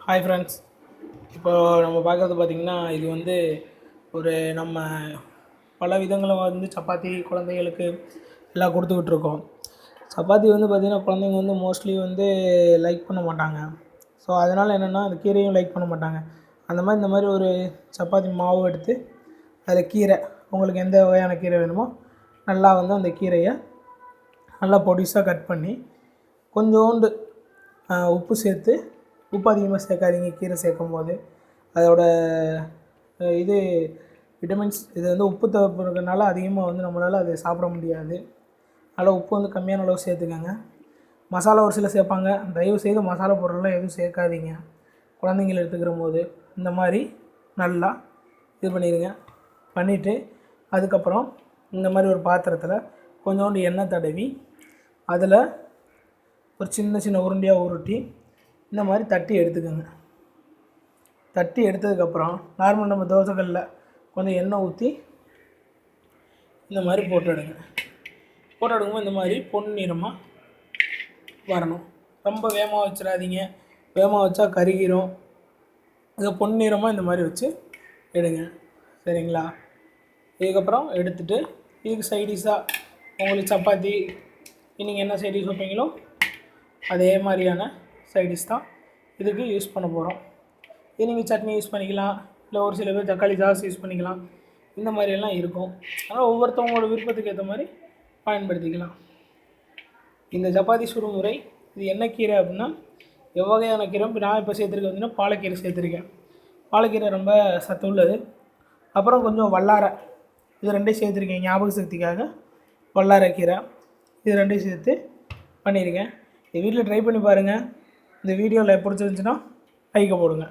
Hi friends. இப்போ நம்ம பார்க்குறது பார்த்திங்கன்னா இது வந்து ஒரு நம்ம பல விதங்களில் வந்து சப்பாத்தி குழந்தைகளுக்கு எல்லாம் கொடுத்துக்கிட்ருக்கோம். சப்பாத்தி வந்து பார்த்திங்கன்னா குழந்தைங்க வந்து மோஸ்ட்லி வந்து லைக் பண்ண மாட்டாங்க. ஸோ அதனால் என்னென்னா அந்த கீரையும் லைக் பண்ண மாட்டாங்க. இந்த மாதிரி ஒரு சப்பாத்தி மாவு எடுத்து அதில் கீரை உங்களுக்கு எந்த வகையான கீரை வேணுமோ நல்லா வந்து அந்த கீரையை நல்லா பொடிசாக கட் பண்ணி கொஞ்சோண்டு உப்பு சேர்த்து, உப்பு அதிகமாக சேர்க்காதீங்க கீரை சேர்க்கும்போது. அதோட இது விட்டமின்ஸ் இது வந்து உப்பு தேவை இருக்கிறதுனால அதிகமாக வந்து நம்மளால் அதை சாப்பிட முடியாது. அதனால் உப்பு வந்து கம்மியான அளவு சேர்த்துக்கோங்க. மசாலா ஒரு சிலர் சேர்ப்பாங்க. தயவுசெய்து மசாலா பொருள்லாம் எதுவும் சேர்க்காதீங்க குழந்தைங்கள எடுத்துக்கிற போது. இந்த மாதிரி நல்லா இது பண்ணிடுங்க. பண்ணிவிட்டு அதுக்கப்புறம் இந்த மாதிரி ஒரு பாத்திரத்தில் கொஞ்சோண்டு எண்ணெய் தடவி அதில் ஒரு சின்ன சின்ன உருண்டையாக உருட்டி இந்த மாதிரி தட்டி எடுத்துக்கோங்க. தட்டி எடுத்ததுக்கப்புறம் நார்மல் நம்ம தோசைக்கல்லில் கொஞ்சம் எண்ணெய் ஊற்றி இந்த மாதிரி போட்டு எடுக்கும்போது இந்த மாதிரி பொன்னிறமாக வரணும். ரொம்ப வேகமாக வச்சிடாதீங்க, வேகமாக வச்சா கருகிரும். இதை பொன்னிறமாக இந்த மாதிரி வச்சு எடுங்க, சரிங்களா? இதுக்கப்புறம் எடுத்துகிட்டு இதுக்கு சைடிஷாக உங்களுக்கு சப்பாத்தி நீங்கள் என்ன சைடிஷ் வைப்பீங்களோ அதே மாதிரியான சைடிஷ் தான் இதுக்கு யூஸ் பண்ண போகிறோம். இது நீங்கள் சட்னி யூஸ் பண்ணிக்கலாம், இல்லை ஒரு சில பேர் தக்காளி சாஸ் யூஸ் பண்ணிக்கலாம். இந்த மாதிரியெல்லாம் இருக்கும். அதனால் ஒவ்வொருத்தவங்களோட விருப்பத்துக்கு ஏற்ற மாதிரி பயன்படுத்திக்கலாம். இந்த சப்பாத்தி சுடும் முறை இது என்ன கீரை அப்படின்னா எவ்வகையான கீரை நான் இப்போ சேர்த்துருக்கேன் அப்படின்னா பாலக்கீரை சேர்த்துருக்கேன். பாலக்கீரை ரொம்ப சத்து உள்ளது. அப்புறம் கொஞ்சம் வல்லாரை, இது ரெண்டையும் சேர்த்துருக்கேன் ஞாபக சக்திக்காக. வல்லாரை கீரை இது ரெண்டையும் சேர்த்து பண்ணியிருக்கேன். இது வீட்டில் ட்ரை பண்ணி பாருங்கள். இந்த வீடியோவில் பிடிச்சிருந்துச்சுன்னா லைக்கை போடுங்க.